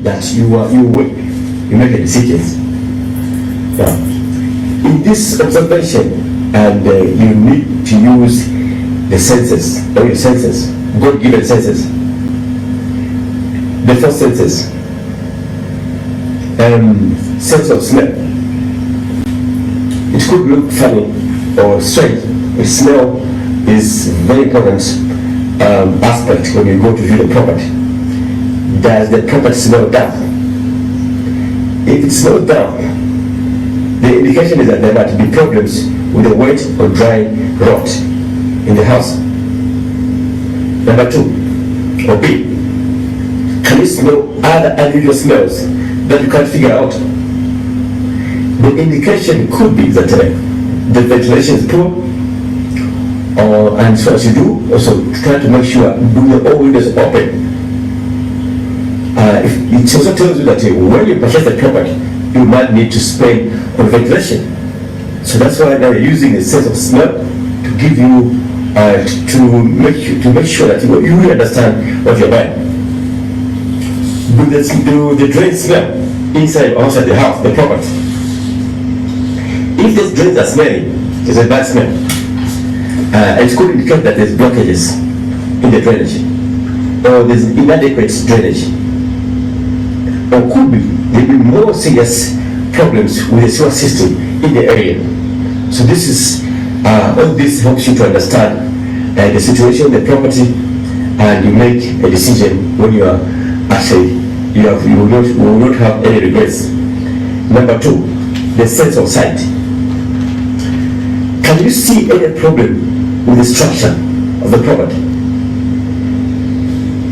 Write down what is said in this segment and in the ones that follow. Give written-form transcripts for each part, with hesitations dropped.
that you make a decision. Now, in this observation, and you need to use the senses, or your senses, God-given senses. The first senses, sense of smell. It could look funny or strange. The smell is very important aspect when you go to view the property. Does the property smell damp? If it smells damp, the indication is that there might be problems with the wet or dry rot in the house. Number 2, or B, can you smell other unusual smells that you can't figure out? The indication could be that the ventilation is poor, and so as you do, also try to make sure all windows open. It also tells you that when you purchase the property, you might need to spend on ventilation. So that's why now you're using a sense of smell to give you, to make sure that you really understand what you're buying. Do the drains smell inside or outside the house, the property? If these drains are smelling, it's a bad smell. It could indicate that there's blockages in the drainage, or there's inadequate drainage, or could be there be more serious problems with the sewer system in the area. So this is all this helps you to understand the situation of the property, and you make a decision when you are actually you will not have any regrets. Number 2, the sense of sight. Can you see any problem with the structure of the property?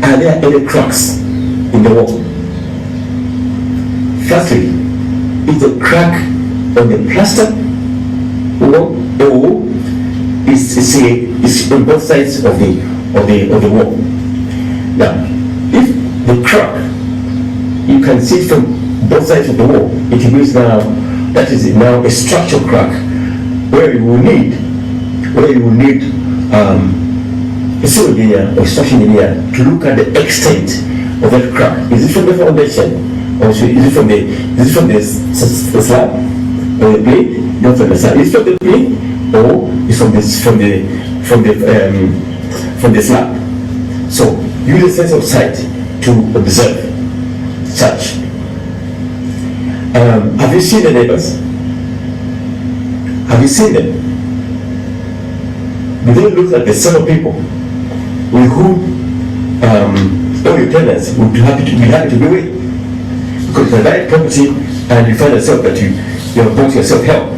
Are there any cracks in the wall? Firstly, is the crack on the plaster wall, or is on both sides of the wall? Now, if the crack you can see it from both sides of the wall, it means now that is now a structural crack where you will need a civil engineer or structural engineer to look at the extent of that crack. Is it from the foundation, or is it from the slab or the plane? Not from the slab. Is it from the plane, or is from the slab? So use a sense of sight to observe such. Have you seen the neighbors? Have you seen them? Do they look like the sort of people with whom all your tenants would be happy to be with? Because it's a right property, and you find yourself that you have brought yourself help.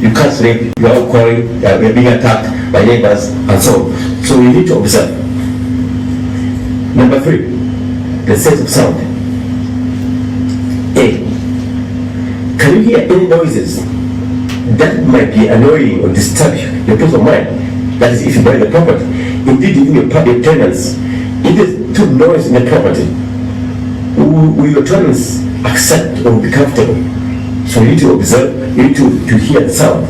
You can't sleep, you are quarreling, you are being attacked by neighbors, and so on. So you need to observe. Number 3, the sense of sound. A, can you hear any noises that might be annoying or disturb your peace of mind? That is, if you buy the property. Indeed, even your tenants, if there's too noise in the property, will your tenants accept or be comfortable? So you need to observe, you need to hear the sound.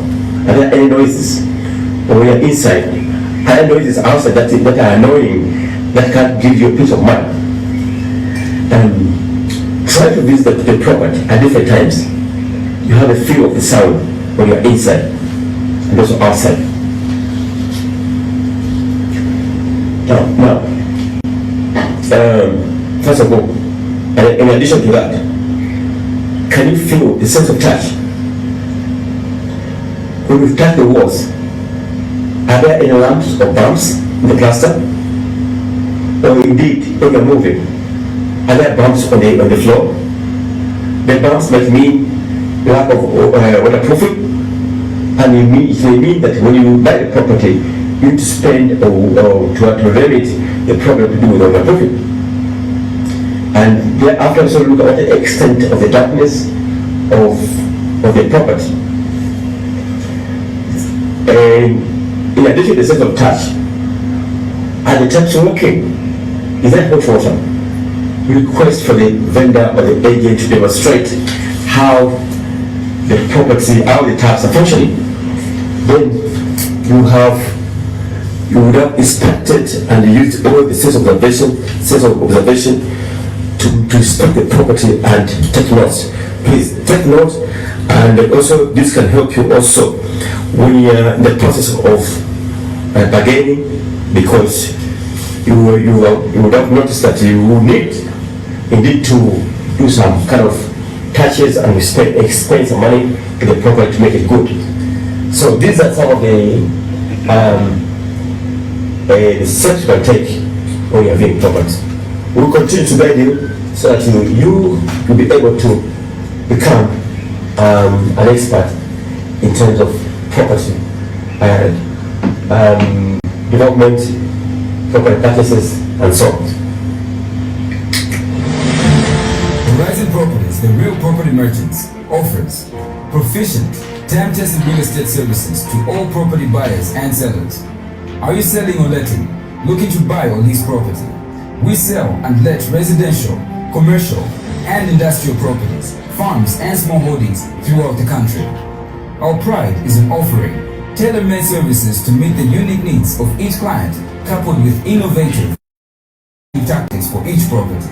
Are there any noises? Or when you're inside, are there noises outside that are annoying, that can't give you a peace of mind? Try to visit the property at different times. You have a feel of the sound when you're inside and also outside. Now, first of all, in addition to that, can you feel the sense of touch? When you touch the walls, are there any lumps or bumps in the plaster? Or indeed, when you're moving, are there bumps on the floor? The bumps might mean lack of waterproofing, and it may mean that when you buy the property, you need to spend or to remedy the problem to do with waterproofing. And thereafter, also look at the extent of the darkness of the property. And in addition to the sense of touch, are the taps working? Is that hot water? Request for the vendor or the agent to demonstrate how the taps are functioning. Then you would have inspected and used all the sense of observation to to inspect the property and take notes. Please take notes, and also this can help you also when you are in the process of bargaining, because you would have noticed that you will need indeed to do some kind of touches and expend some money to the property to make it good. So these are some of the steps you can take when you are viewing properties. We will continue to guide you so that you will be able to become an expert in terms of property development, property practices, and so on. Horizon Properties, the real property merchants, offers proficient, time-tested real estate services to all property buyers and sellers. Are you selling or letting? Looking to buy or lease property? We sell and let residential, commercial, and industrial properties, farms, and small holdings throughout the country. Our pride is in offering tailor-made services to meet the unique needs of each client, coupled with innovative tactics for each property.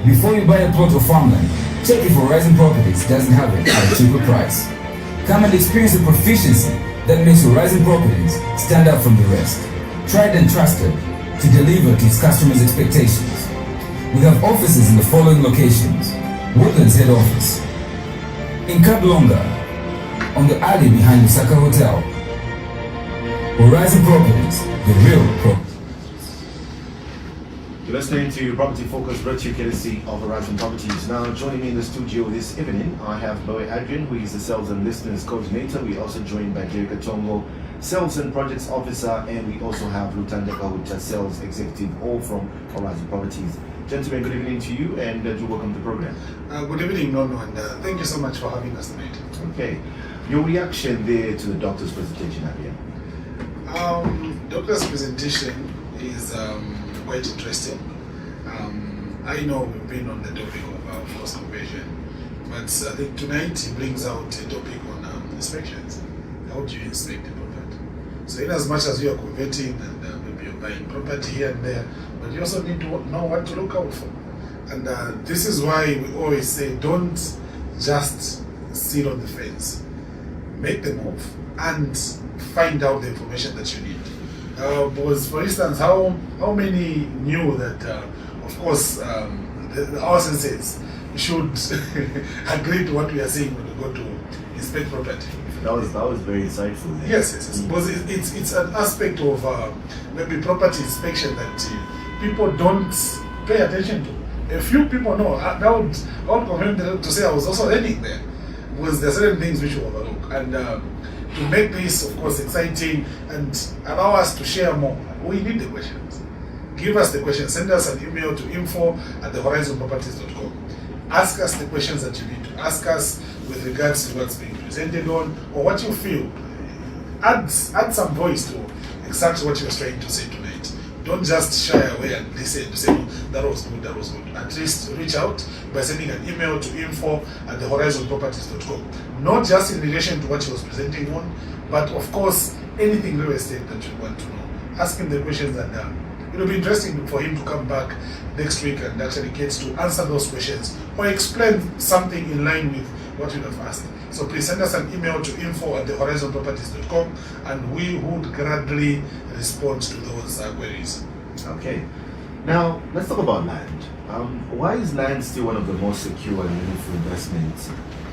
Before you buy a plot of farmland, check if Horizon Properties doesn't have it at a cheaper price. Come and experience the proficiency that makes Horizon Properties stand out from the rest. Tried and trusted to deliver to its customers' expectations. We have offices in the following locations: Woodlands Head Office, in Kablonga, on the alley behind the Saka Hotel. Horizon Properties, the real property. You're listening to Property Focus, brought to you courtesy of Horizon Properties. Now, joining me in the studio this evening, I have Loe Adrian, who is the Sales and Listings Coordinator. We're also joined by Jerry Katongo, Sales and Projects Officer, and we also have Lutanda Kahuta, Sales Executive, all from Horizon Properties. Gentlemen, good evening to you, and do welcome to the program. Good evening, Nono, and thank you so much for having us tonight. Okay. Your reaction there to the doctor's presentation, Adrian? Doctor's presentation is quite interesting. I know we've been on the topic of forced conversion, but I think tonight he brings out a topic on inspections. How do you inspect the property? So in as much as you are converting and maybe you're buying property here and there, but you also need to know what to look out for. And this is why we always say, don't just sit on the fence. Make the move and find out the information that you need. Because, for instance, how many knew that, of course, our senses should agree to what we are saying when we go to inspect property? That was very insightful. Yes. Because it's an aspect of maybe property inspection that people don't pay attention to. A few people know. I would commend them to say I was also learning there, because there are certain things which we overlook. And to make this, of course, exciting and allow us to share more, we need the questions. Give us the questions. Send us an email to info@horizonproperties.com. Ask us the questions that you need to ask us with regards to what's being presented on, or what you feel. Add some voice to exactly what you're trying to say tonight. Don't just shy away and listen to say, no, that was good. At least reach out by sending an email to info@horizonproperties.com. Not just in relation to what he was presenting on, but of course, anything real estate that you want to know. Ask him the questions, and it will be interesting for him to come back next week and actually get to answer those questions or explain something in line with what you have asked. So please send us an email to info@horizonproperties.com, and we would gladly respond to those queries. Okay. Now, let's talk about land. Why is land still one of the most secure and meaningful investments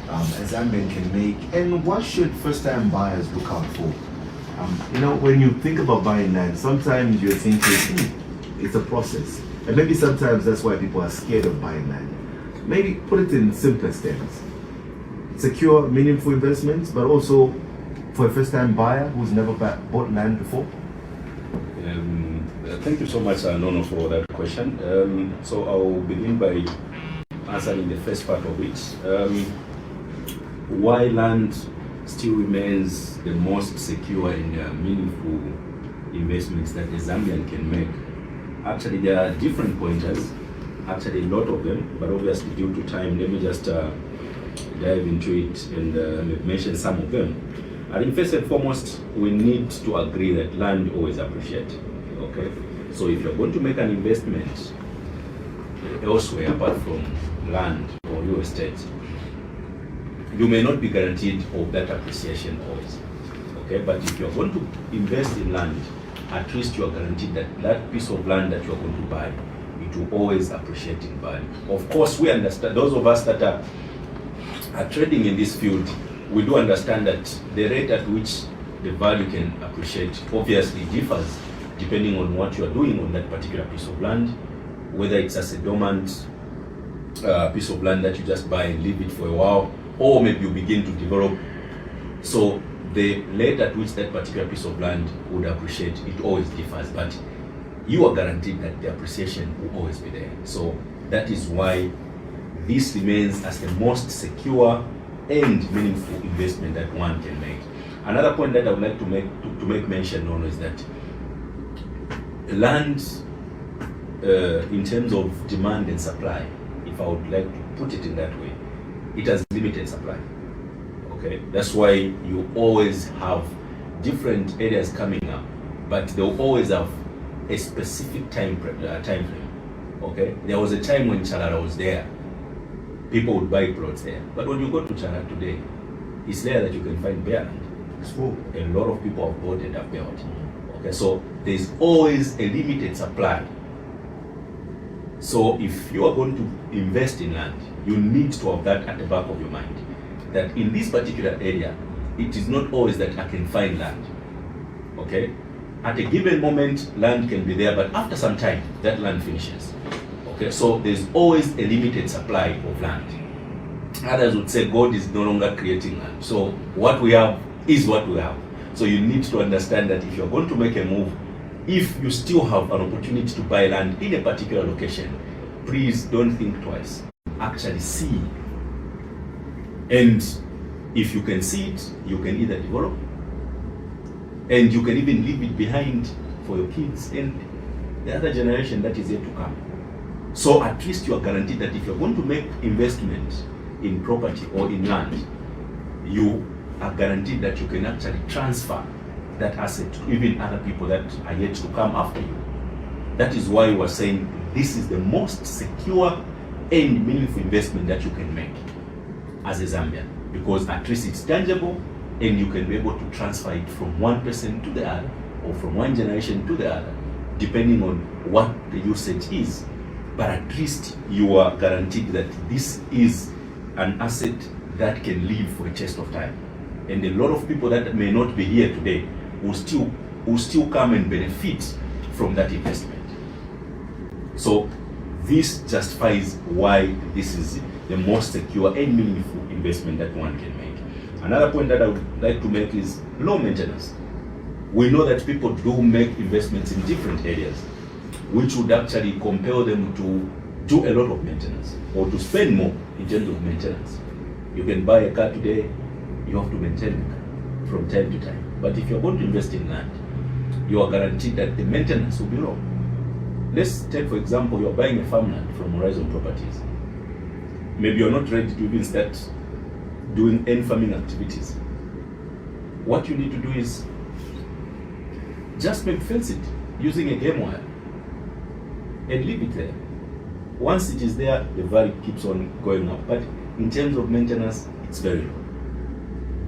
a Zambian can make, and what should first-time buyers look out for? When you think about buying land, sometimes you're thinking, it's a process. And maybe sometimes that's why people are scared of buying land. Maybe put it in simplest terms. Secure, meaningful investments, but also for a first-time buyer who's never bought land before? Thank you so much, Nono, for that question. So I'll begin by answering the first part of it. Why land still remains the most secure and meaningful investments that a Zambian can make. Actually, there are different pointers, actually a lot of them, but obviously due to time, let me just dive into it and mention some of them. I think first and foremost, we need to agree that land always appreciates. Okay, so if you're going to make an investment, elsewhere apart from land or real estate, you may not be guaranteed of that appreciation always. Okay, but if you're going to invest in land, at least you are guaranteed that that piece of land that you're going to buy, it will always appreciate in value. Of course, we understand, those of us that are trading in this field, we do understand that the rate at which the value can appreciate obviously differs depending on what you are doing on that particular piece of land, whether it's as a dormant piece of land that you just buy and leave it for a while, or maybe you begin to develop. So the rate at which that particular piece of land would appreciate, it always differs, but you are guaranteed that the appreciation will always be there. So that is why this remains as the most secure and meaningful investment that one can make. Another point that I would like to make mention on is that land, in terms of demand and supply, if I would like to put it in that way, it has limited supply. Okay, that's why you always have different areas coming up, but they'll always have a specific time frame. Okay, there was a time when Charara was there, people would buy plots there, but when you go to Charara today, it's there that you can find bare land. It's full. A lot of people have bought and have built. Okay, so there's always a limited supply. So if you are going to invest in land, you need to have that at the back of your mind, that in this particular area, it is not always that I can find land. Okay, at a given moment, land can be there, but after some time, that land finishes. Okay, so there's always a limited supply of land. Others would say God is no longer creating land. So what we have is what we have. So you need to understand that if you're going to make a move, if you still have an opportunity to buy land in a particular location, please don't think twice. Actually see. And if you can see it, you can either develop, and you can even leave it behind for your kids and the other generation that is yet to come. So at least you are guaranteed that if you're going to make investment in property or in land, you are guaranteed that you can actually transfer that asset to even other people that are yet to come after you. That is why we are saying this is the most secure and meaningful investment that you can make as a Zambian, because at least it's tangible and you can be able to transfer it from one person to the other or from one generation to the other, depending on what the usage is. But at least you are guaranteed that this is an asset that can live for a chest of time. And a lot of people that may not be here today will still come and benefit from that investment. So this justifies why this is the most secure and meaningful investment that one can make. Another point that I would like to make is low maintenance. We know that people do make investments in different areas, which would actually compel them to do a lot of maintenance or to spend more in terms of maintenance. You can buy a car today, you have to maintain the car from time to time. But if you're going to invest in land, you are guaranteed that the maintenance will be low. Let's take, for example, you're buying a farmland from Horizon Properties. Maybe you're not ready to even start doing any farming activities. What you need to do is just maybe fence it using a game wire and leave it there. Once it is there, the value keeps on going up. But in terms of maintenance, it's very low.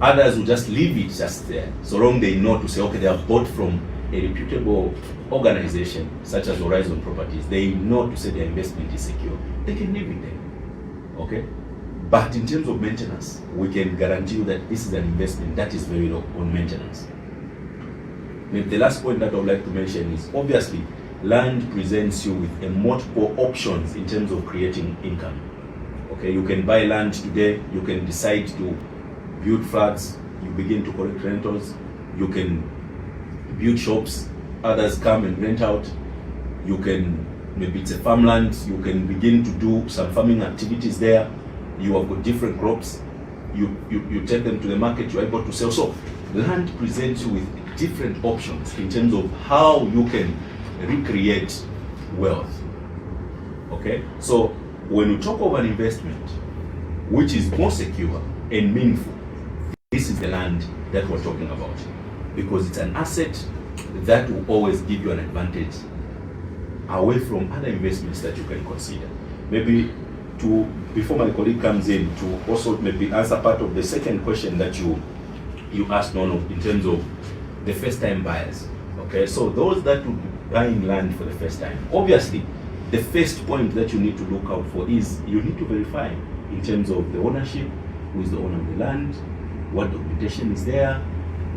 Others will just leave it just there, so long they know to say, okay, they have bought from a reputable organization such as Horizon Properties. They know to say their investment is secure. They can leave it there. Okay? But in terms of maintenance, we can guarantee you that this is an investment that is very low on maintenance. Maybe the last point that I would like to mention is, obviously, land presents you with a multiple options in terms of creating income. Okay, you can buy land today, you can decide to build flats, you begin to collect rentals, you can build shops, others come and rent out, you can, maybe it's a farmland, you can begin to do some farming activities there, you have got different crops, you take them to the market, you're able to sell. So land presents you with different options in terms of how you can recreate wealth. Okay, so when we talk of an investment which is more secure and meaningful, this is the land that we're talking about, because it's an asset that will always give you an advantage away from other investments that you can consider. maybe before my colleague comes in, to also maybe answer part of the second question that you asked, Nono, in terms of the first-time buyers. Okay, so those that will be buying land for the first time, obviously, the first point that you need to look out for is you need to verify in terms of the ownership, who is the owner of the land, what documentation is there,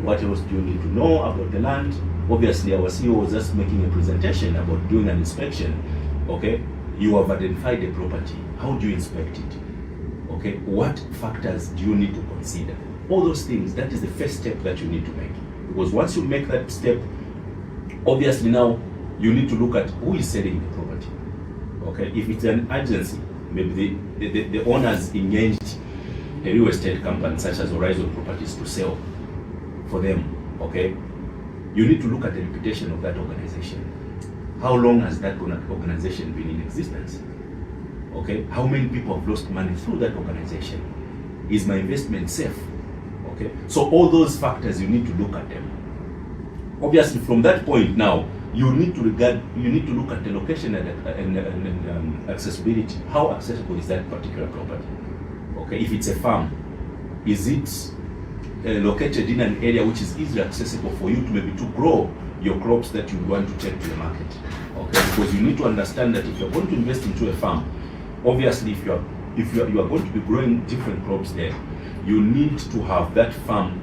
what else do you need to know about the land. Obviously, our CEO was just making a presentation about doing an inspection. Okay, you have identified the property. How do you inspect it? Okay, what factors do you need to consider? All those things, that is the first step that you need to make. Because once you make that step, obviously now you need to look at who is selling the property. Okay, if it's an agency, maybe the owners engaged a real estate company such as Horizon Properties to sell for them. Okay, you need to look at the reputation of that organization. How long has that organization been in existence? Okay, how many people have lost money through that organization? Is my investment safe? Okay, so all those factors, you need to look at them. Obviously, from that point now, you need to look at the location and accessibility. How accessible is that particular property? Okay, if it's a farm, is it located in an area which is easily accessible for you to maybe to grow your crops that you want to take to the market? Okay, because you need to understand that if you're going to invest into a farm, obviously if you are going to be growing different crops there, you need to have that farm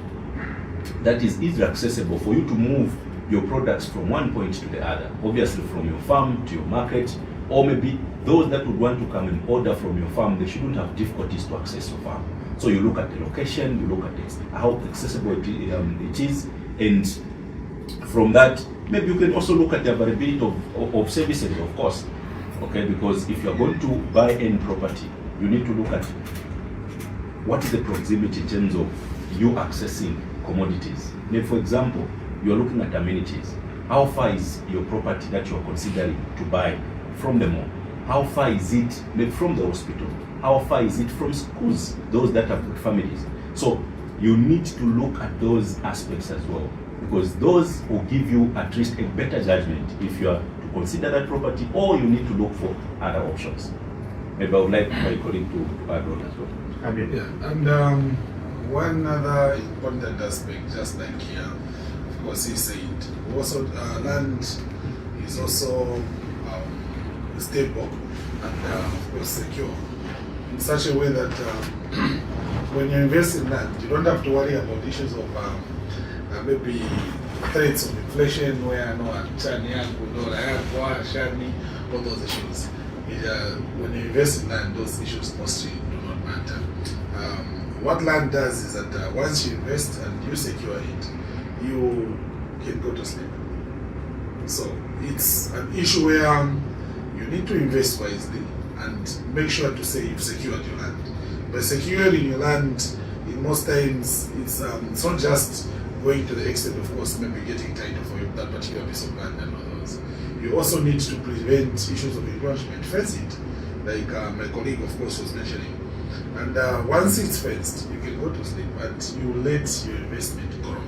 that is easily accessible for you to move your products from one point to the other. Obviously from your farm to your market, or maybe those that would want to come and order from your farm, they shouldn't have difficulties to access your farm. So you look at the location, you look at how accessible it is, and from that, maybe you can also look at the availability of services, of course. Okay, because if you're going to buy any property, you need to look at what is the proximity in terms of you accessing commodities. Maybe, for example, you're looking at amenities. How far is your property that you're considering to buy from the mall? How far is it maybe from the hospital? How far is it from schools, those that have got families? So you need to look at those aspects as well, because those will give you at least a better judgment if you are to consider that property, or you need to look for other options. Maybe I would like my colleague to add on as well. Yeah, and one other important aspect, just like here, of course, he said, also land is also stable and of course secure in such a way that when you invest in land, you don't have to worry about issues of maybe threats of inflation, where all those issues. When you invest in land, those issues mostly do not matter. What land does is that once you invest and you secure it, you can go to sleep. So it's an issue where you need to invest wisely and make sure to say you've secured your land. By securing your land, in most times it's not just going to the extent, of course, maybe getting title for that particular piece of land and others. You also need to prevent issues of encroachment. Fence it, like my colleague, of course, was mentioning. And once it's fenced, you can go to sleep, but you let your investment grow.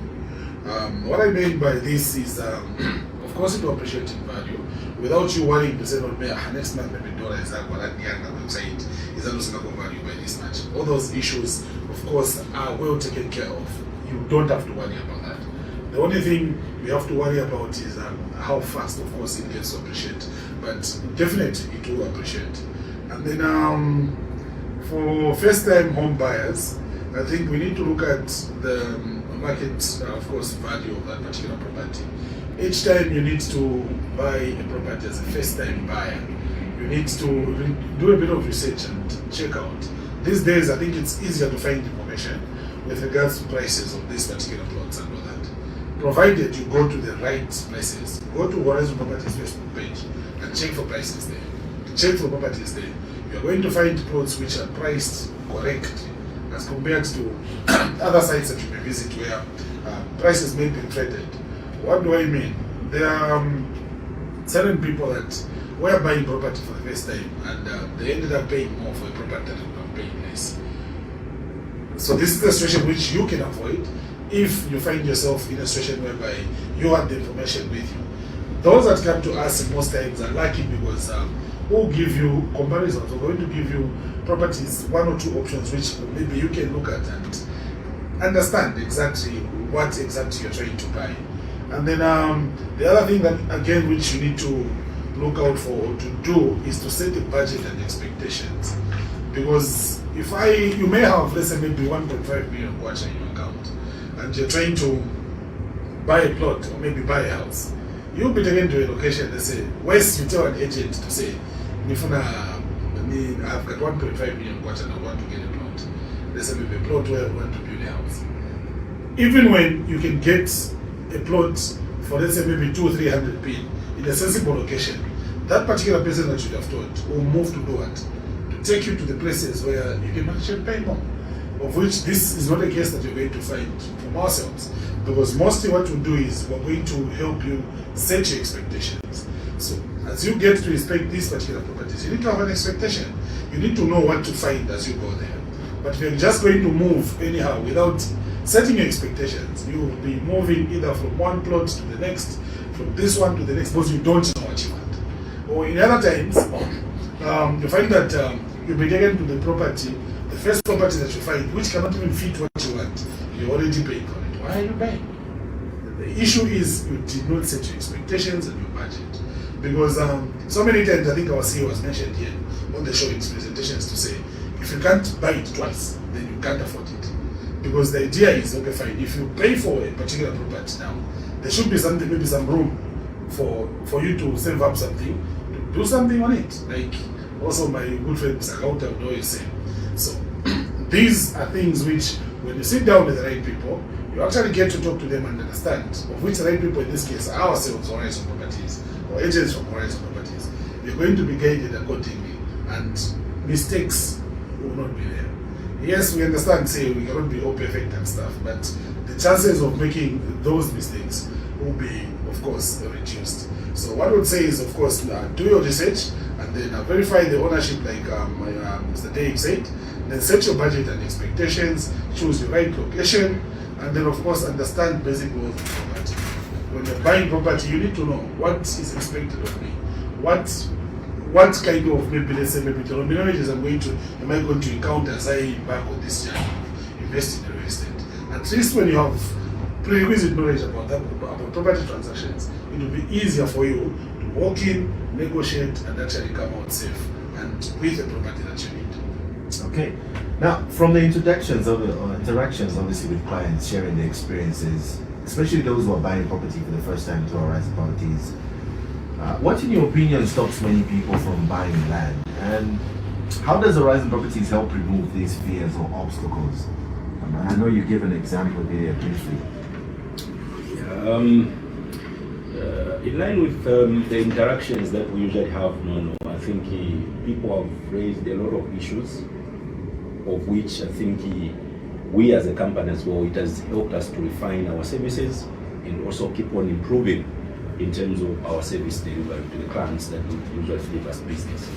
What I mean by this is, of course, it will appreciate in value without you worrying to say, no, next month maybe dollar is like what website is also going to value by this much. All those issues, of course, are well taken care of. You don't have to worry about that. The only thing you have to worry about is how fast, of course, it gets to appreciate. But definitely, it will appreciate. And then for first-time home buyers, I think we need to look at the market, of course, value of that particular property. Each time you need to buy a property as a first-time buyer, you need to do a bit of research and check out. These days, I think it's easier to find information with regards to prices of these particular plots and all that. Provided you go to the right places, go to Horizon Properties Facebook page and check for prices there. Check for properties there. You're going to find plots which are priced correctly as compared to other sites that you may visit where prices may be inflated. What do I mean? There are certain people that were buying property for the first time and they ended up paying more for a property that they would have paid less. So this is the situation which you can avoid if you find yourself in a situation whereby you have the information with you. Those that come to us most times are lucky because will give you comparisons. We're going to give you properties, one or two options which maybe you can look at and understand exactly what exactly you're trying to buy. And then the other thing that again which you need to look out for or to do is to set a budget and expectations. Because you may have, let's say, maybe 1.5 million kwacha in your account, and you're trying to buy a plot or maybe buy a house. You'll be taken to a location, let's say, West, you tell an agent to say, I've got 1.5 million kwacha and I want to get a plot. Let's say maybe a plot where I want to build a house. Even when you can get a plot for, let's say, maybe 200-300 pin in a sensible location, that particular person that you have taught will move to do what? Take you to the places where you can actually pay more, of which this is not a case that you're going to find from ourselves, because mostly what we do is we're going to help you set your expectations. So as you get to inspect these particular properties, you need to have an expectation. You need to know what to find as you go there. But if you're just going to move anyhow without setting your expectations, you will be moving either from one plot to the next, from this one to the next, because you don't know what you want. Or in other times, you find that you'll be taken to the property, the first property that you find, which cannot even fit what you want. You're already paying for it. Why are you paying? The issue is you did not set your expectations and your budget. Because so many times, I think our CEO has mentioned here on the show in his presentations to say, if you can't buy it twice, then you can't afford it. Because the idea is, okay, fine, if you pay for a particular property now, there should be something, maybe some room for you to save up something, to do something on it. Like, also my good friend Mr. Kauta would always say. So these are things which, when you sit down with the right people, you actually get to talk to them and understand, of which the right people in this case are ourselves, Horizon Properties, or agents from Horizon Properties. You're going to be guided accordingly, and mistakes will not be there. Yes, we understand, say, we cannot be all perfect and stuff, but the chances of making those mistakes will be, of course, reduced. So what I would say is, of course, do your research, and then verify the ownership, like Mr. Dave said. Then set your budget and expectations, choose the right location, and then of course understand basic rules of property. When you're buying property, you need to know what is expected of me. What kind of, maybe let's say, maybe terminologies am I going to encounter as I embark on this journey of investing in real estate. At least when you have prerequisite knowledge about property transactions, it will be easier for you to walk in, negotiate, and actually come out safe and with the property that you need. Okay. Now, from the interactions obviously with clients sharing their experiences, especially those who are buying property for the first time to Horizon Properties, what in your opinion stops many people from buying land? And how does Horizon Properties help remove these fears or obstacles? I know you gave an example there briefly. In line with the interactions that we usually have, I think people have raised a lot of issues, of which I think we as a company as well, it has helped us to refine our services and also keep on improving in terms of our service delivery to the clients that usually give us business.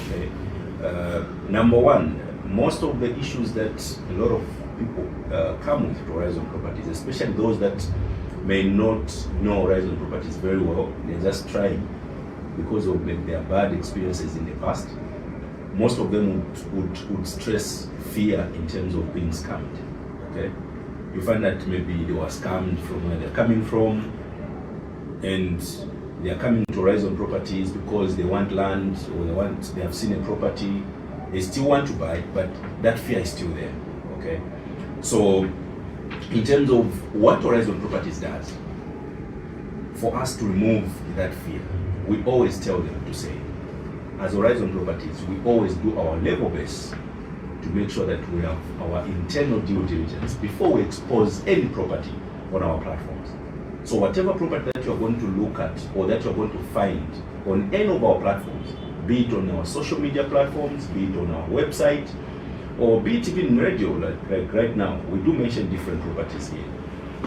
Okay. Number one, most of the issues that a lot of people come with Horizon Properties, especially those that may not know Horizon Properties very well, they're just trying because of their bad experiences in the past. Most of them would stress fear in terms of being scammed. Okay, you find that maybe they were scammed from where they're coming from, and they are coming to Horizon Properties because they want land or they have seen a property, they still want to buy, but that fear is still there. Okay, so in terms of what Horizon Properties does, for us to remove that fear, we always tell them to say, as Horizon Properties, we always do our level best to make sure that we have our internal due diligence before we expose any property on our platforms. So whatever property that you're going to look at or that you're going to find on any of our platforms, be it on our social media platforms, be it on our website, or be it even in radio, like right now, we do mention different properties here.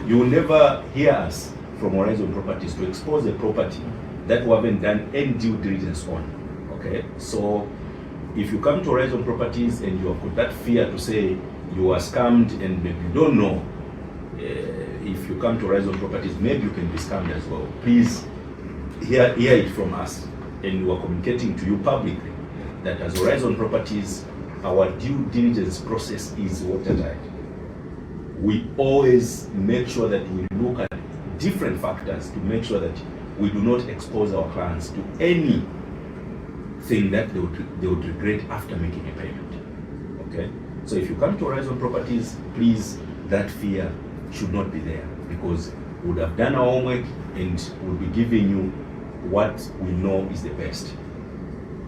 You will never hear us from Horizon Properties to expose a property that we haven't done any due diligence on. Okay, so if you come to Horizon Properties and you have got that fear to say you are scammed and maybe you don't know, if you come to Horizon Properties, maybe you can be scammed as well. Please hear it from us. and we are communicating to you publicly that as Horizon Properties, our due diligence process is watertight. We always make sure that we look at different factors to make sure that we do not expose our clients to anything that they would regret after making a payment. Okay? So if you come to Horizon Properties, please, that fear should not be there, because we would have done our homework and we'll be giving you what we know is the best.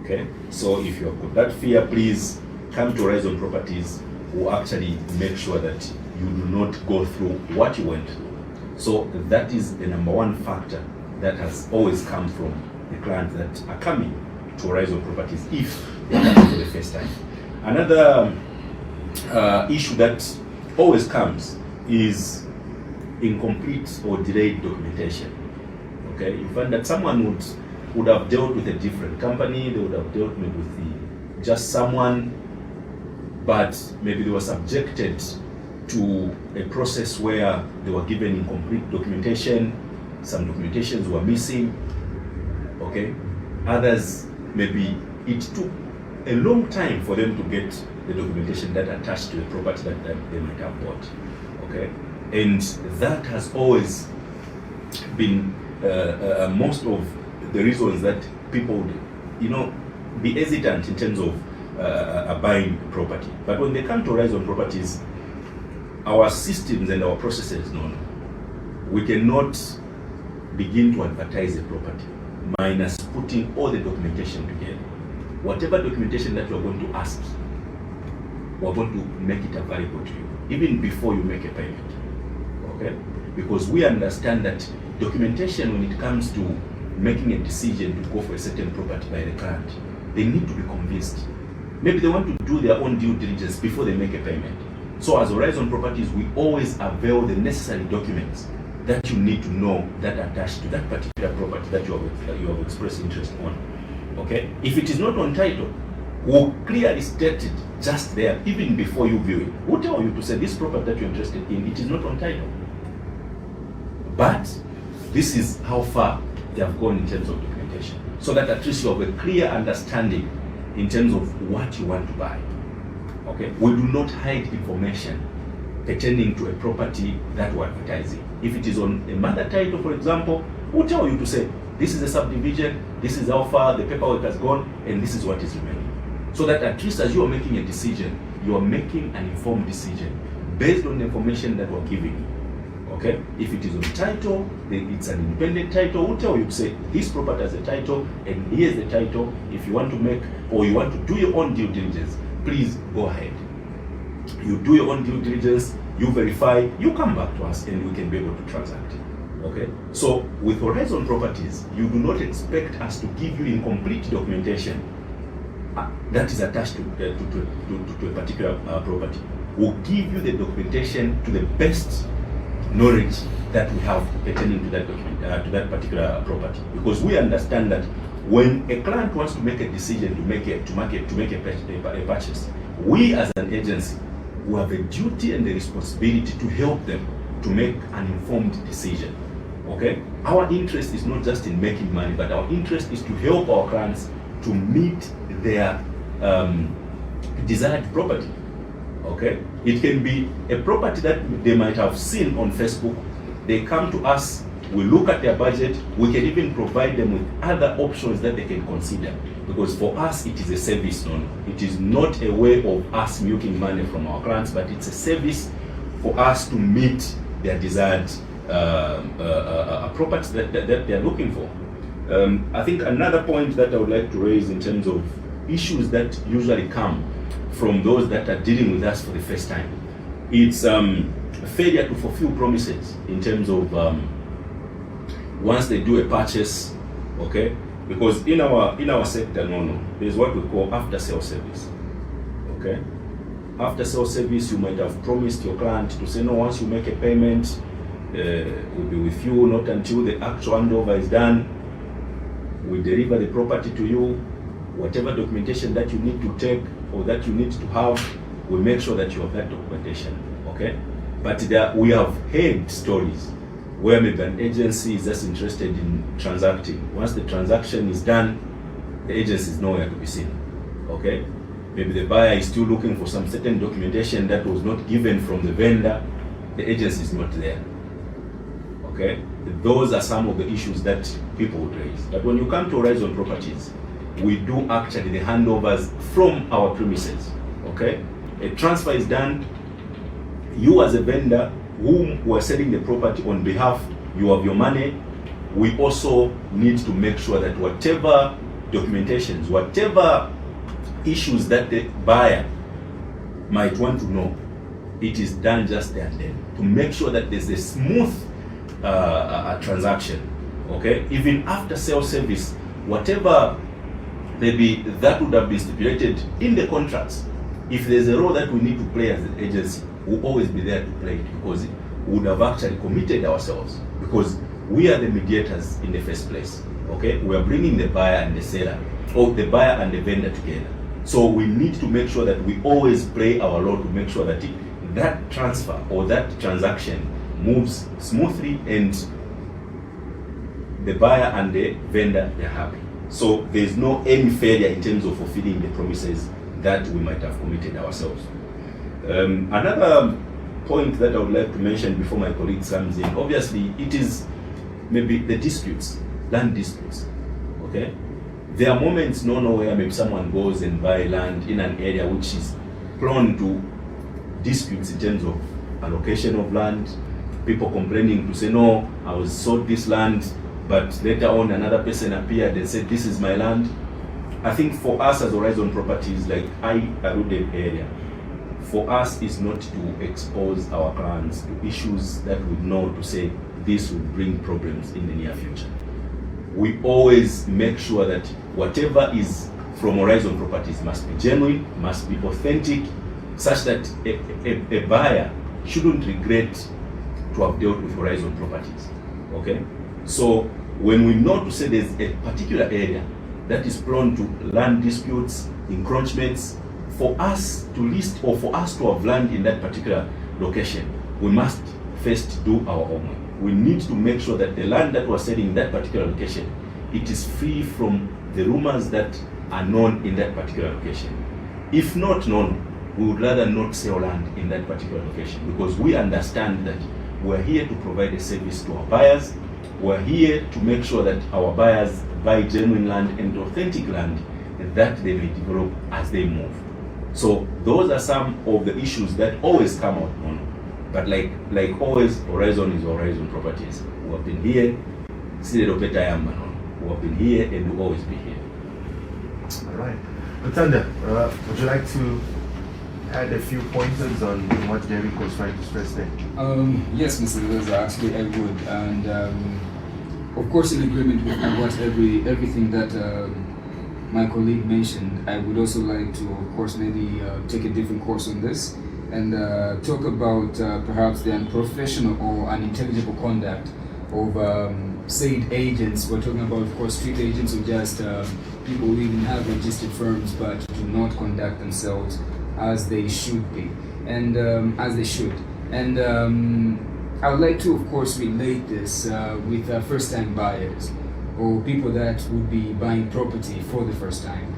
Okay? So if you have got that fear, please come to Horizon Properties. We'll actually make sure that you do not go through what you went through. So that is the number one factor that has always come from the clients that are coming to Horizon Properties if they are coming for the first time. Another issue that always comes is incomplete or delayed documentation. Okay, you find that someone would have dealt with a different company, they would have dealt maybe with just someone, but maybe they were subjected to a process where they were given incomplete documentation, some documentations were missing, okay? Others, maybe it took a long time for them to get the documentation that attached to the property that they might have bought, okay? And that has always been most of the reasons that people would, be hesitant in terms of buying property. But when they come to Horizon Properties, our systems and our processes, we cannot begin to advertise a property minus putting all the documentation together. Whatever documentation that you are going to ask, we're going to make it available to you, even before you make a payment, okay? Because we understand that documentation, when it comes to making a decision to go for a certain property by the client, they need to be convinced. Maybe they want to do their own due diligence before they make a payment. So as Horizon Properties, we always avail the necessary documents that you need to know that are attached to that particular property that you have expressed interest on. Okay? If it is not on title, we'll clearly state it just there, even before you view it. We'll tell you to say this property that you're interested in, it is not on title. But this is how far they have gone in terms of documentation, so that at least you have a clear understanding in terms of what you want to buy. Okay? We do not hide information pertaining to a property that we're advertising. If it is on a mother title, for example, we'll tell you to say, this is a subdivision, this is how far the paperwork has gone, and this is what is remaining. So that at least as you are making a decision, you are making an informed decision based on the information that we're giving you. Okay? If it is on title, then it's an independent title. We'll tell you to say, this property has a title, and here's the title. If you want to make, or you want to do your own due diligence, please go ahead. You do your own due diligence, you verify, you come back to us, and we can be able to transact. Okay? So with Horizon Properties, you do not expect us to give you incomplete documentation that is attached to a particular property. We'll give you the documentation to the best knowledge that we have pertaining to that document, to that particular property, because we understand that when a client wants to make a decision to make a purchase, we as an agency, we have a duty and a responsibility to help them to make an informed decision. Okay? Our interest is not just in making money, but our interest is to help our clients to meet their desired property. Okay? It can be a property that they might have seen on Facebook. They come to us, we look at their budget, we can even provide them with other options that they can consider. Because for us, it is a service. It is not a way of us milking money from our clients, but it's a service for us to meet their desired properties that they are looking for. I think another point that I would like to raise in terms of issues that usually come from those that are dealing with us for the first time, it's failure to fulfill promises in terms of once they do a purchase, okay? Because in our sector, there's what we call after sale service, okay? After sale service, you might have promised your client to say, no, once you make a payment, we'll be with you, not until the actual handover is done. We deliver the property to you. Whatever documentation that you need to take or that you need to have, we make sure that you have that documentation, okay? But we have heard stories where maybe an agency is just interested in transacting. Once the transaction is done, the agency is nowhere to be seen. Okay? Maybe the buyer is still looking for some certain documentation that was not given from the vendor. The agency is not there. Okay? Those are some of the issues that people would raise. But when you come to Horizon Properties, we do actually the handovers from our premises. Okay? A transfer is done. You as a vendor whom we are selling the property on behalf, you have your money. We also need to make sure that whatever documentations, whatever issues that the buyer might want to know, it is done just there and then to make sure that there's a smooth transaction. Okay, even after sale service, whatever maybe that would have been stipulated in the contracts, if there's a role that we need to play as an agency, we'll always be there to play it, because we would have actually committed ourselves, because we are the mediators in the first place. Okay, we are bringing the buyer and the seller, or the buyer and the vendor together. So we need to make sure that we always play our role to make sure that that transfer or that transaction moves smoothly and the buyer and the vendor, they're happy. So there's no any failure in terms of fulfilling the promises that we might have committed ourselves. Another point that I would like to mention before my colleague comes in, obviously it is maybe the disputes, land disputes. Okay, there are moments where maybe someone goes and buy land in an area which is prone to disputes in terms of allocation of land, people complaining to say, no, I was sold this land, but later on another person appeared and said, this is my land. I think for us as Horizon Properties, like I alluded earlier, for us is not to expose our clients to issues that we know to say this will bring problems in the near future. We always make sure that whatever is from Horizon Properties must be genuine, must be authentic, such that a buyer shouldn't regret to have dealt with Horizon Properties. Okay? So when we know to say there's a particular area that is prone to land disputes, encroachments, for us to list or for us to have land in that particular location, we must first do our homework. We need to make sure that the land that we're selling in that particular location, it is free from the rumors that are known in that particular location. If not known, we would rather not sell land in that particular location, because we understand that we're here to provide a service to our buyers. We're here to make sure that our buyers buy genuine land and authentic land that they may develop as they move. So those are some of the issues that always come out. But like always, Horizon is Horizon Properties. We have been here, we have been here and will always be here. All right. Lutanda, would you like to add a few pointers on what Derek was trying to stress there? Yes, Mr. Leza, actually I would. And of course, in agreement with what everything that my colleague mentioned, I would also like to, of course, maybe take a different course on this and talk about perhaps the unprofessional or unintelligible conduct of said agents. We're talking about, of course, street agents or just people who even have registered firms but do not conduct themselves as they should be and as they should. And I would like to, of course, relate this with first-time buyers or people that would be buying property for the first time.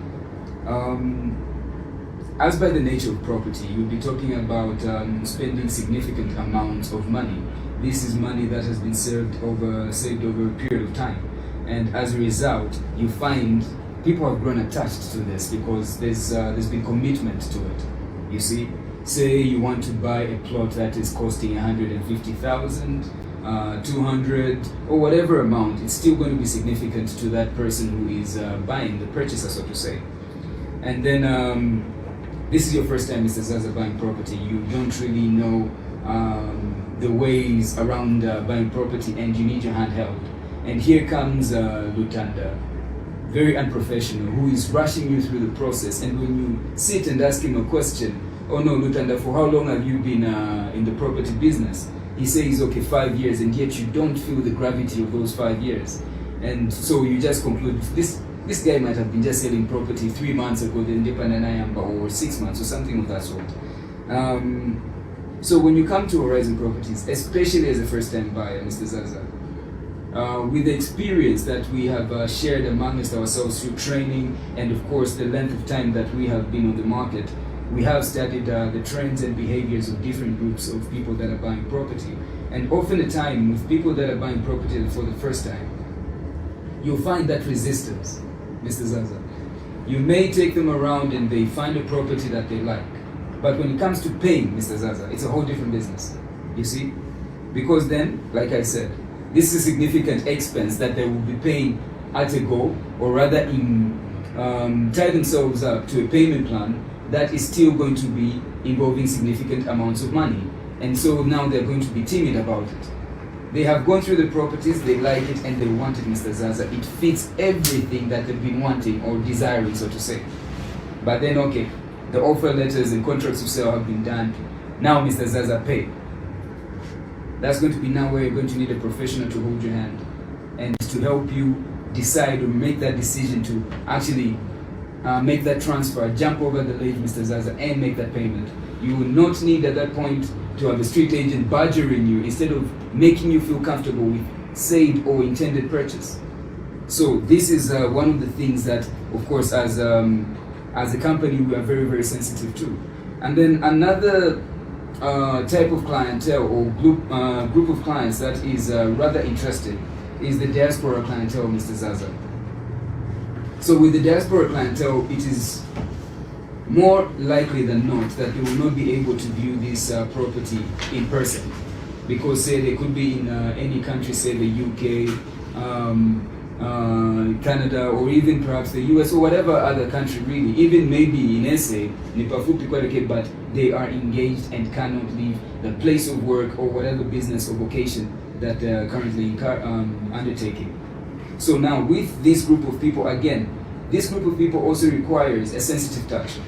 As by the nature of property, you'll be talking about spending significant amounts of money. This is money that has been saved over a period of time. And as a result, you find people have grown attached to this because there's been commitment to it. You see, say you want to buy a plot that is costing 150,000, 200, or whatever amount, it's still going to be significant to that person who is buying, the purchaser, so to say. And then this is your first time, Mr. Zaza, buying property. You don't really know the ways around buying property, and you need your hand held. And here comes Lutanda, very unprofessional, who is rushing you through the process. And when you sit and ask him a question, oh no, Lutanda, for how long have you been in the property business? He says, okay, 5 years, and yet you don't feel the gravity of those 5 years. And so you just conclude, this guy might have been just selling property 3 months ago, or 6 months, or something of that sort. So when you come to Horizon Properties, especially as a first-time buyer, Mr. Zaza, with the experience that we have shared amongst ourselves through training and of course the length of time that we have been on the market, we have studied the trends and behaviors of different groups of people that are buying property. And often the time with people that are buying property for the first time, you'll find that resistance, Mr. Zaza. You may take them around and they find a property that they like. But when it comes to paying, Mr. Zaza, it's a whole different business. You see? Because then, like I said, this is a significant expense that they will be paying at a go, or rather tie themselves up to a payment plan that is still going to be involving significant amounts of money. And so now they're going to be timid about it. They have gone through the properties, they like it, and they want it, Mr. Zaza. It fits everything that they've been wanting or desiring, so to say. But then, okay, the offer letters and contracts of sale have been done. Now, Mr. Zaza, pay. That's going to be now where you're going to need a professional to hold your hand and to help you decide or make that decision to actually make that transfer, jump over the ledge, Mr. Zaza, and make that payment. You will not need at that point to have a street agent badgering you instead of making you feel comfortable with said or intended purchase. So this is one of the things that, of course, as a company, we are very, very sensitive to. And then another type of clientele or group of clients that is rather interested is the diaspora clientele, Mr. Zaza. So with the diaspora clientele, it is more likely than not that they will not be able to view this property in person, because say they could be in any country, say the UK, Canada, or even perhaps the US or whatever other country, really, even maybe in SA, but they are engaged and cannot leave the place of work or whatever business or vocation that they are currently undertaking. So now with this group of people, again, this group of people also requires a sensitive touch,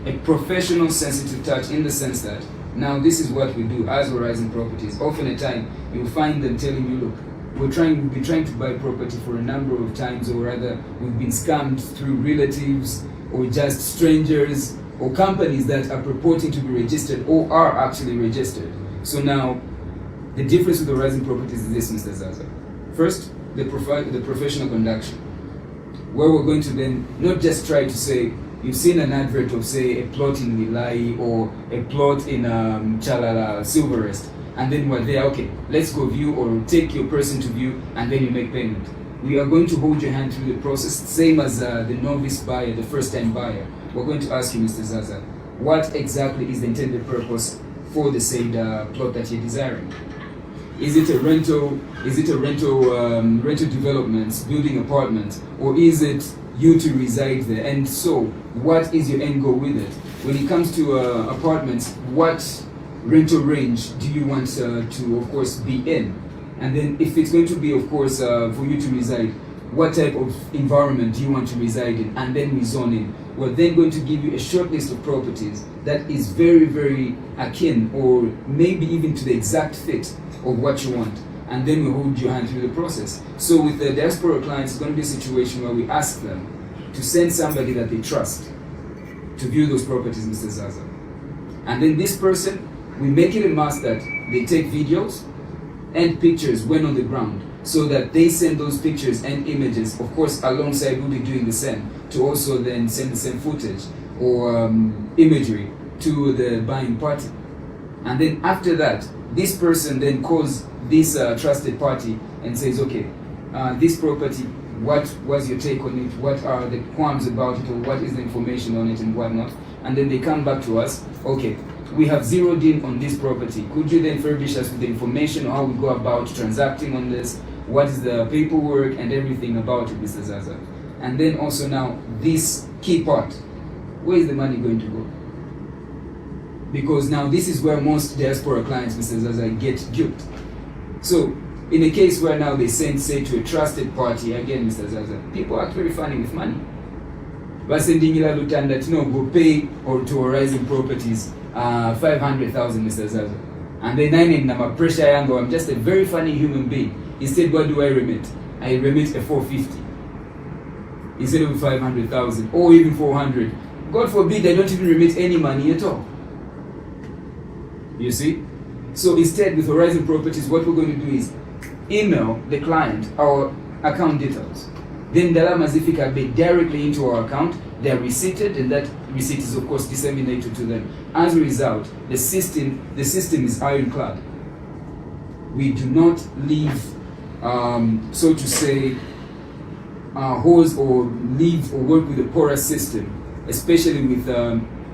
a professional sensitive touch, in the sense that now this is what we do as Horizon Properties. Often at time you'll find them telling you, look, we've been trying to buy property for a number of times, or rather we've been scammed through relatives or just strangers or companies that are purporting to be registered or are actually registered. So now the difference with Horizon Properties is this, Mr. Zaza. First, the professional conduction, where we're going to then not just try to say, you've seen an advert of, say, a plot in Milai or a plot in Chalala, Silverest, and then we're there, okay, let's go view, or take your person to view, and then you make payment. We are going to hold your hand through the process, same as the novice buyer, the first-time buyer. We're going to ask you, Mr. Zaza, what exactly is the intended purpose for the said plot that you're desiring? Is it a rental? Is it a rental developments, building apartments, or is it you to reside there? And so, what is your end goal with it? When it comes to apartments, what rental range do you want to, of course, be in? And then, if it's going to be, of course, for you to reside, what type of environment do you want to reside in? And then we zone in. We're then going to give you a short list of properties that is very, very akin, or maybe even to the exact fit of what you want, and then we hold your hand through the process. So with the diaspora clients, it's going to be a situation where we ask them to send somebody that they trust to view those properties, Mr. Zaza. And then this person, we make it a must that they take videos and pictures when on the ground, so that they send those pictures and images, of course, alongside who they're doing the send, to also then send the same footage or imagery to the buying party. And then after that, this person then calls this trusted party and says, okay, this property, what was your take on it? What are the qualms about it, or what is the information on it and whatnot? And then they come back to us, okay, we have zeroed in on this property. Could you then furnish us with the information on how we go about transacting on this? What is the paperwork and everything about it, Mr. Zaza? And then also now, this key part, where is the money going to go? Because now this is where most diaspora clients, Mr. Zaza, get duped. So in a case where now they send, say, to a trusted party, again, Mr. Zaza, people act very funny with money. But sending that, go pay or to Horizon Properties 500,000, Mr. Zaza. And then I'm pressure angle, I'm just a very funny human being. Instead, what do I remit? I remit a 450 instead of 500,000, or even 400. God forbid I don't even remit any money at all. You see? So instead, with Horizon Properties, what we're going to do is email the client our account details. Then ndalama zifika directly into our account, they are receipted, and that receipt is of course disseminated to them. As a result, the system is ironclad. We do not leave, so to say, hose or leave or work with a porous system, especially with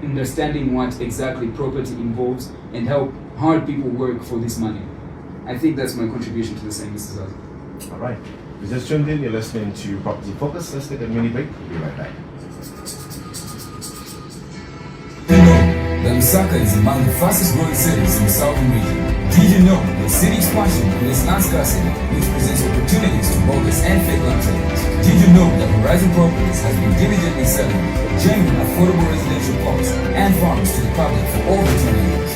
understanding what exactly property involves and how hard people work for this money. I think that's my contribution to the same, Mrs. Zaza. All right. You just tuned in, you're listening to Property Focus. Let's take a mini break. We'll be right back. That Lusaka is among the fastest growing cities in the southern region. Did you know that city expansion creates land scarcity, which presents opportunities to bogus and fake land traders? Did you know that Horizon Properties has been diligently selling genuine affordable residential plots and farms to the public for over 20 years?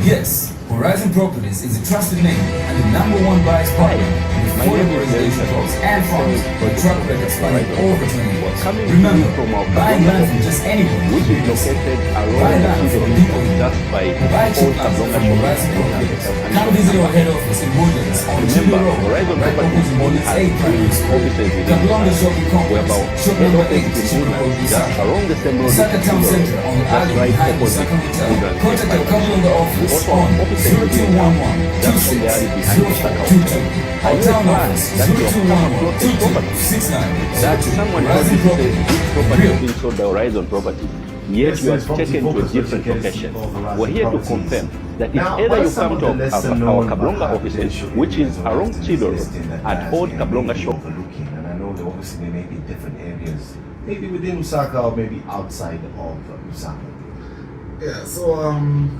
Yes, Horizon Properties is a trusted name and the #1 buyer's partner with affordable residential plots and farms with a track record spanning over 20 years. Remember, buying land from just anyone, which is located around buy land from people just by buy cheap land from Horizon Properties. Come visit our head office in Woodlands on Chile Remember, Road, Horizon right Properties opposite only Woodlands has 8 primary school. offices within Kablonga Lusaka. Shopping We're Complex, about shop head number office 8, in Chile Road, Woodlands, just Lusaka. along the same road. Lusaka Town Center on the Just alley right behind opposite Lusaka Hotel. Woodlands. Contact our Kablonga office Also on offices within 0211 just on the alley behind Lusaka Hotel. 22. Are Our you town a office that you have come 0211 across a property 2269. that someone told Horizon you to say Properties. this property Real. is being sold by Horizon Properties, yet Yes, you it's are Property taken to a Focus, different which is location. of Horizon We're here to Properties. confirm that Now, it's either what you are some come of to the lesser our known Kablonga but offices, potential which is areas around of Chile Road, investing that at land Old may Kablonga be Shop. overlooking? And I know that obviously there may be different areas, maybe within Lusaka or maybe outside of Lusaka. Yeah, so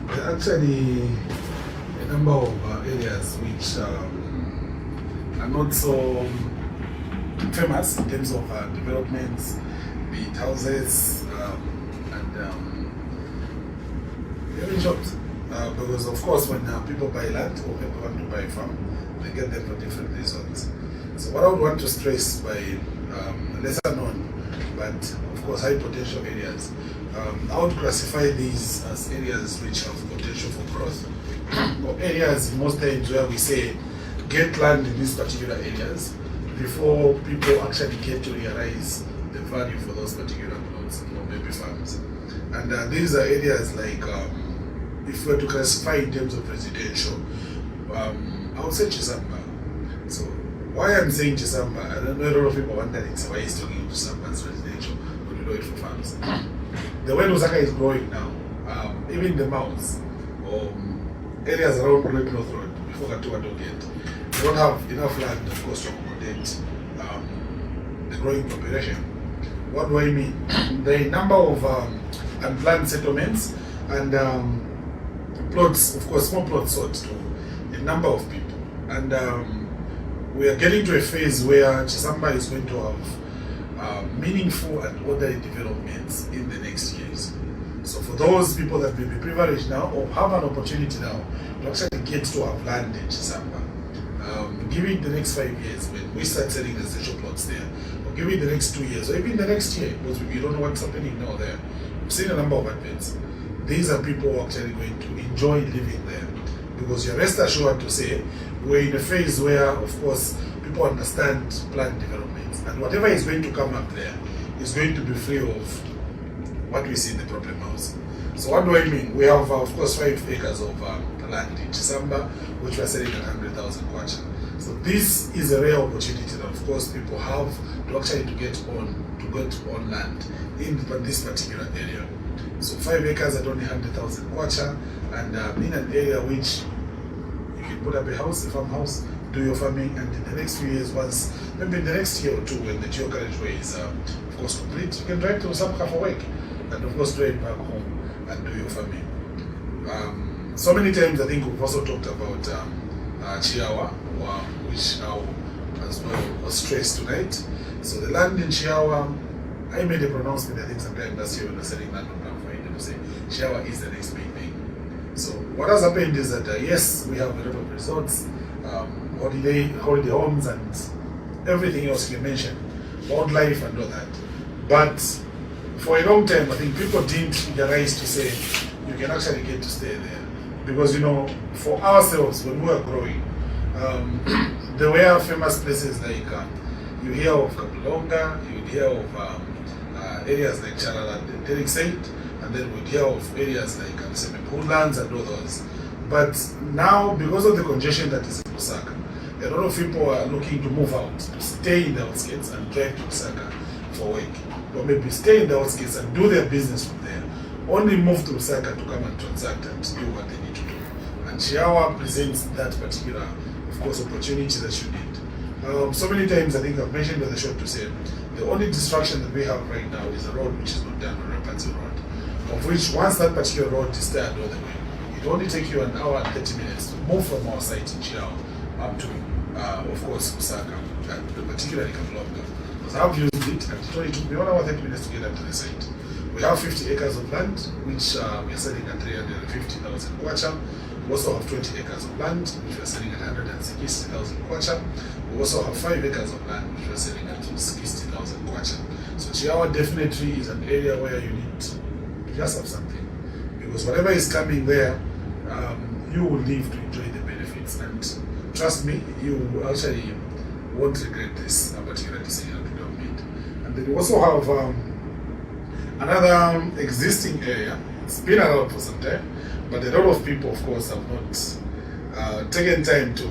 there are actually a number of areas which are not so famous in terms of developments, be it houses and even shops. Because of course when people buy land or people want to buy a farm, they get them for different reasons. So what I would want to stress by lesser known, but of course high potential areas, I would classify these as areas which have potential for growth, or areas most times where we say get land in these particular areas before people actually get to realize the value for those particular plots or maybe farms. And these are areas like, if we were to classify in terms of residential, I would say Chisamba. So why I'm saying Chisamba, I don't know, a lot of people wondering why he's talking about Chisamba as residential, but we know it for farms. The way Lusaka is growing now, even the mounds or areas around Great North Road, before Katuwa Gate, they don't have enough land, of course, to accommodate the growing population. What do I mean? The number of unplanned settlements and plots, of course, small plots sold to a number of people. And we are getting to a phase where Chisamba is going to have meaningful and orderly developments in the next years. So for those people that may be privileged now or have an opportunity now to actually get to have land in Chisamba, give it the next 5 years when we start selling residential plots there, or give it the next 2 years, or even the next year, because we don't know what's happening now there. We've seen a number of adverts. These are people who are actually going to enjoy living there, because you're rest assured to say we're in a phase where, of course, people understand planned developments, and whatever is going to come up there is going to be free of what we see in the problem house. So what do I mean? We have, of course, 5 acres of land in Chisamba, which we're selling at 100,000 kwacha. So this is a rare opportunity that, of course, people have to actually get on land in this particular area. So 5 acres at only 100,000 kwacha, and in an area which you can put up a house, a farmhouse, do your farming, and in the next few years, once maybe in the next year or two, when the geo carriageway is, of course, complete, you can drive to Lusaka for work, and of course, drive back home and do your farming. So many times, I think we've also talked about Chiawa, which as well was stressed tonight. So the land in Chiawa, I made a pronouncement, I think sometime last year when I was selling land on Black Friday, to say Chiawa is the next big thing. So what has happened is that yes, we have a lot of resorts, holiday homes and everything else you mentioned, wildlife and all that. But for a long time, I think people didn't realize to say you can actually get to stay there. Because, you know, for ourselves, when we were growing, there were famous places like you hear of Kapulonga, you would hear of areas like Chalala, Derek said, and then we'd hear of areas like Woodlands and others. But now, because of the congestion that is in Lusaka, a lot of people are looking to move out, to stay in the outskirts and drive to Lusaka for work, or maybe stay in the outskirts and do their business from there. Only move to Lusaka to come and transact and do what they need to do. And Chiawa presents that particular, of course, opportunity that you need. So many times, I think I've mentioned on the show to say, the only distraction that we have right now is a road which is not done, on Rapatsi Road, of which once that particular road is started all the way, it will only take you an hour and 30 minutes to move from our site in Chiawa up to, of course, Lusaka, and particularly Kapulonga. Because I've used it, and it only took me 1 hour 30 minutes to get up to the site. We have 50 acres of land, which we are selling at 350,000 kwacha. We also have 20 acres of land, which we are selling at 160,000 kwacha. We also have 5 acres of land, which we are selling at 60,000 kwacha. So Chiawa definitely is an area where you need to just have something. Because whatever is coming there, you will live to enjoy the benefits. And trust me, you actually won't regret this particular decision that we have made. And then we also have another existing area. It's been around for some time, but a lot of people, of course, have not taken time to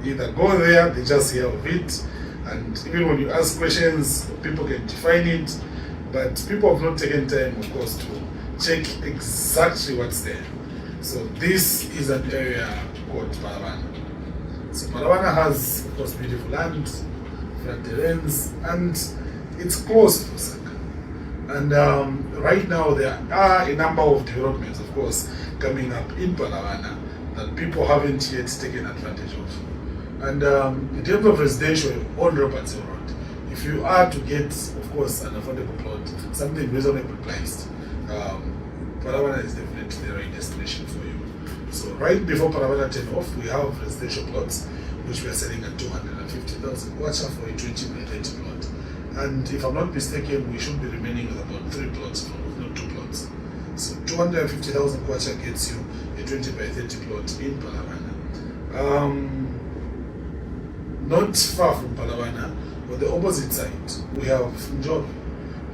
either go there, they just hear of it, and even when you ask questions, people can define it, but people have not taken time, of course, to check exactly what's there. So this is an area called Palavana. So Palavana has, of course, beautiful land, flat terrains, and it's close to Lusaka. And right now there are a number of developments, of course, coming up in Palavana that people haven't yet taken advantage of. And in terms of residential on Rapatsi Road, if you are to get, of course, an affordable plot, something reasonably priced, Palavana is definitely the right destination for you. So right before Palavana turn off, we have residential plots, which we are selling at 250,000 kwacha for a 20 by 30 plot. And if I'm not mistaken, we should be remaining with about 3 plots, not 2 plots. So 250,000 kwacha gets you a 20 by 30 plot in Palavana. Not far from Palavana, on the opposite side, we have Njolwe.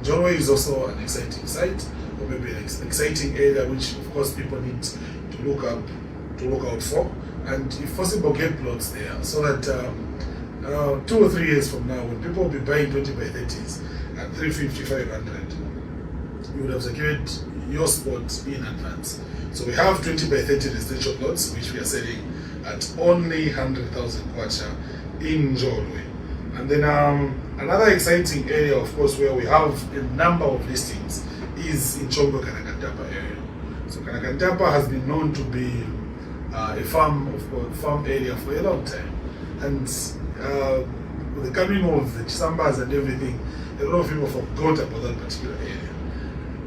Njolwe is also an exciting site, or maybe an exciting area which, of course, people need to look out for, and if possible, get plots there, so that 2 or 3 years from now, when people will be buying 20 by 30s at 350, 500, you would have secured your spot in advance. So we have 20 by 30 residential plots, which we are selling at only 100,000 kwacha in Njolwe. And then another exciting area, of course, where we have a number of listings is in Chongo Kanakantapa area. So Kanakantapa has been known to be a farm area for a long time. And with the coming of the Chisambas and everything, a lot of people forgot about that particular area.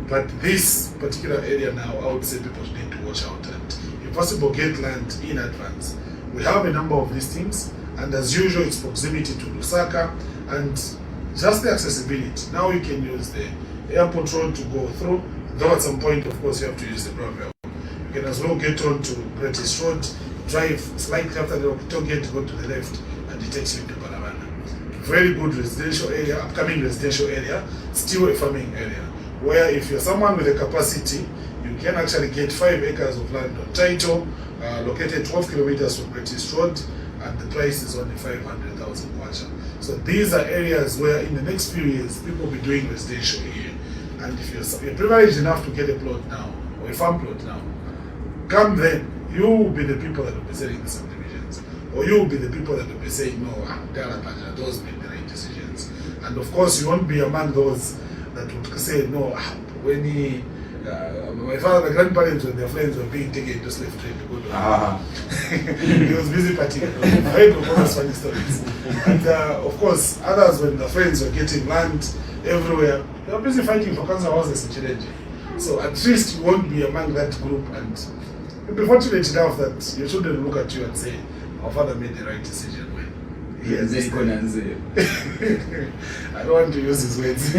But this particular area now, I would say people need to watch out and, if possible, get land in advance. We have a number of listings, and as usual, it's proximity to Lusaka and just the accessibility. Now you can use the airport road to go through, though at some point, of course, you have to use the Broadway. You can as well get on to British Road, drive slightly after the toll gate, go to the left, and it takes you to Palavana. Very good residential area, upcoming residential area, still a farming area, where if you're someone with a capacity, you can actually get 5 acres of land on title, located 12 kilometers from British Road, and the price is only 500,000 kwacha. So these are areas where in the next few years, people will be doing residential here. And if you're privileged enough to get a plot now, or a farm plot now, come then, you will be the people that will be selling the subdivisions. Or you will be the people that will be saying, no, those made the right decisions. And of course, you won't be among those that would say, no, when my father, my grandparents, when their friends were being taken to slave trade to go to he was busy partying. I heard of all those funny stories. And of course, others, when their friends were getting land everywhere, they were busy fighting for council houses in Chilenji. So at least you won't be among that group, and you'll be fortunate enough that your children look at you and say, our father made the right decision when he has this I don't want to use his words.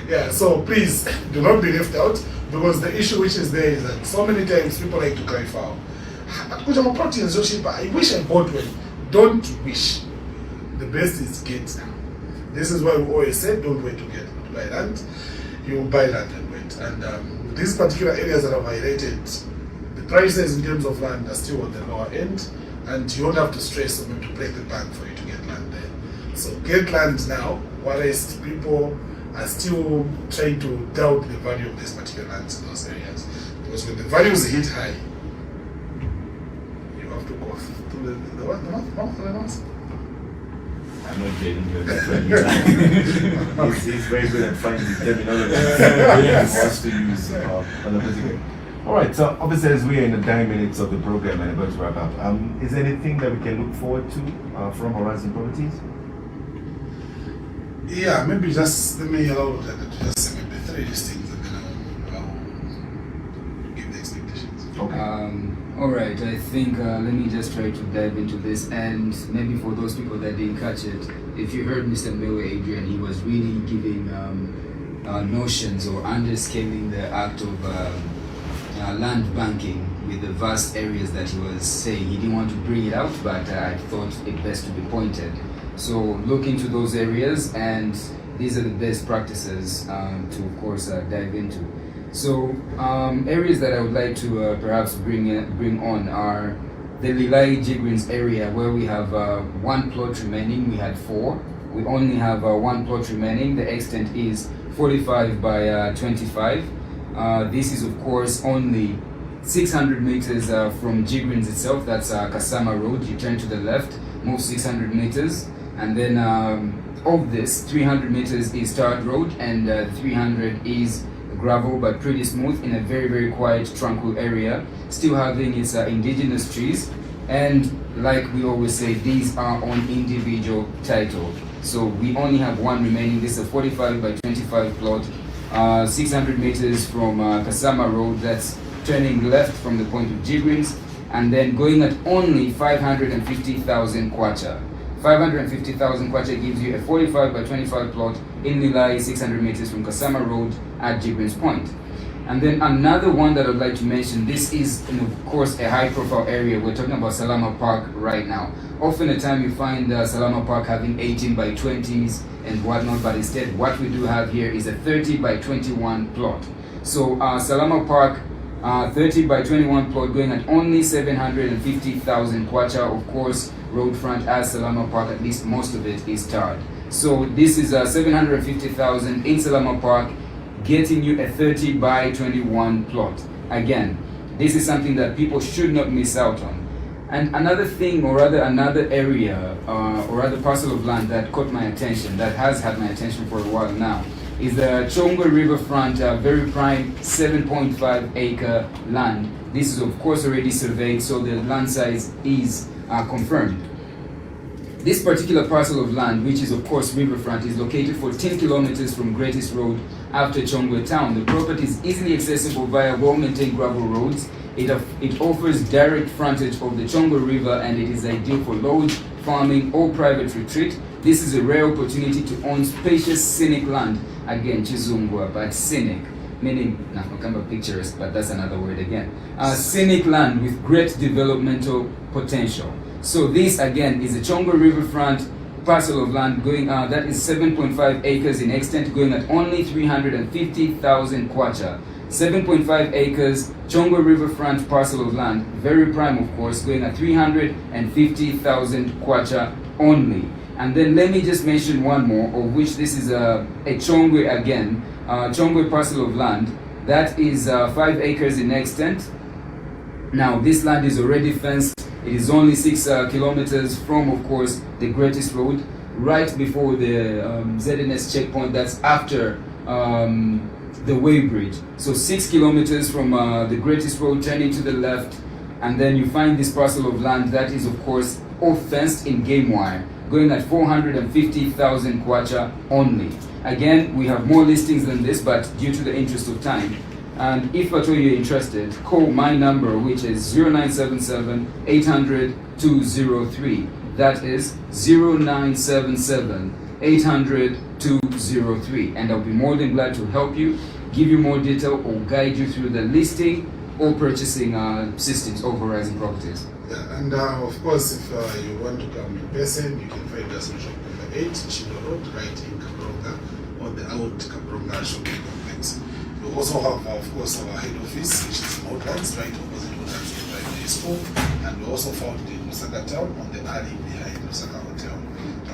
Yeah, so please do not be left out, because the issue which is there is that so many times people like to cry foul. I wish I bought one. don't wish. The best is get now. This is why we always say, don't wait to get to buy land. You buy land and wait. And these particular areas that I've highlighted, the prices in terms of land are still on the lower end, and you don't have to stress on to break the bank for you to get land there. So get land now, whereas people are still trying to doubt the value of these particular lands in those areas. Because when the values hit high, you have to go to the what? I'm not getting to that. He's very good at finding terminology he wants to use on the particular. All right, so obviously as we are in the 9 minutes of the program and about to wrap up, is there anything that we can look forward to from Horizon Properties? Yeah, maybe just let me allow that to just say maybe 3 listings and then I'll give the expectations. Okay. All right, I think let me just try to dive into this, and maybe for those people that didn't catch it, if you heard Mr. Mbewe Adrian, he was really giving notions or underscaling the act of land banking with the vast areas that he was saying. He didn't want to bring it out, but I thought it best to be pointed. So look into those areas, and these are the best practices to, of course, dive into. So areas that I would like to perhaps bring on are the Lilai Jigrins area, where we have 1 plot remaining. We had 4. We only have 1 plot remaining. The extent is 45 by 25. This is of course only 600 meters from Jigrins itself. That's Kasama Road. You turn to the left, move 600 meters, and then of this 300 meters is tarred road, and 300 is gravel, but pretty smooth, in a very, very quiet, tranquil area, still having its indigenous trees. And like we always say, these are on individual title. So we only have 1 remaining. This is a 45 by 25 plot, 600 meters from Kasama Road. That's turning left from the point of Jigrins, and then going at only 550,000 kwacha. 550,000 kwacha gives you a 45 by 25 plot in Lilai, 600 meters from Kasama Road at Jigrins Point. And then another one that I'd like to mention, this is, of course, a high profile area. We're talking about Salama Park right now. Often the time you find Salama Park having 18 by 20s and whatnot, but instead what we do have here is a 30 by 21 plot. So Salama Park, 30 by 21 plot going at only 750,000 kwacha. Of course, road front as Salama Park, at least most of it is tarred. So this is 750,000 in Salama Park, getting you a 30 by 21 plot. Again, this is something that people should not miss out on. And another thing, or rather another area, or rather parcel of land that caught my attention, that has had my attention for a while now, is the Chongwe Riverfront, very prime 7.5 acre land. This is of course already surveyed, so the land size is confirmed. This particular parcel of land, which is of course riverfront, is located 14 kilometers from Greatest Road after Chongwe town. The property is easily accessible via well-maintained gravel roads. It offers direct frontage of the Chongwe River, and it is ideal for lodge, farming, or private retreat. This is a rare opportunity to own spacious scenic land. Again, Chizungwa, but scenic, meaning, not picturesque, but that's another word again. Scenic land with great developmental potential. So this again is a Chongwe Riverfront parcel of land going that is 7.5 acres in extent, going at only 350,000 kwacha. 7.5 acres, Chongwe Riverfront parcel of land, very prime of course, going at 350,000 kwacha only. And then let me just mention one more, of which this is a Chongwe again, Chongwe parcel of land that is 5 acres in extent. Now this land is already fenced. It is only 6 kilometers from, of course, the Greatest Road, right before the ZNS checkpoint. That's after the weighbridge. So 6 kilometers from the Greatest Road, turning to the left, and then you find this parcel of land that is, of course, all fenced in game wire, going at 450,000 kwacha only. Again, we have more listings than this, but due to the interest of time, and if at all you're interested, call my number, which is 0977 800 203. That is 0977 800 203. And I'll be more than glad to help you, give you more detail, or guide you through the listing or purchasing systems of Horizon Properties. Yeah, and of course, if you want to come in person, you can find us on shop number 8, Chindo Road, right in Kapronga, on the out Kapronga shopping complex. We also have, of course, our head office, which is in Woodlands, right opposite Woodlands Primary School, and we also found it in Lusaka Town, on the alley behind Lusaka Hotel.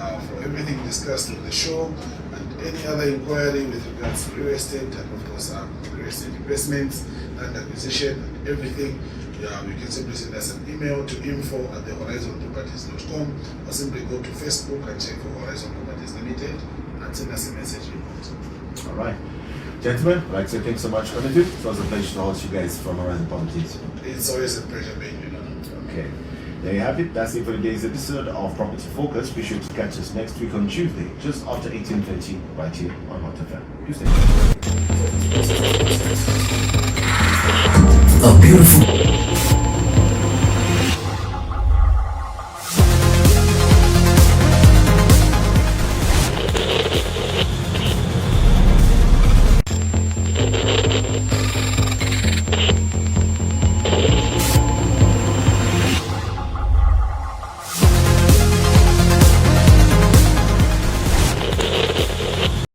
For everything discussed on the show and any other inquiry with regards to real estate and of course real estate investments and acquisition and everything, you can simply send us an email to info@horizonproperties.com or simply go to Facebook and check for Horizon Properties Limited and send us a message report. All right. Gentlemen, I'd like to say thanks so much for coming through. It was a pleasure to host you guys from Horizon Properties. It's always a pleasure being with you. Okay. There you have it. That's it for today's episode of Property Focus. Be sure to catch us next week on Tuesday, just after 18:30, right here on Hot FM. Tuesday. A beautiful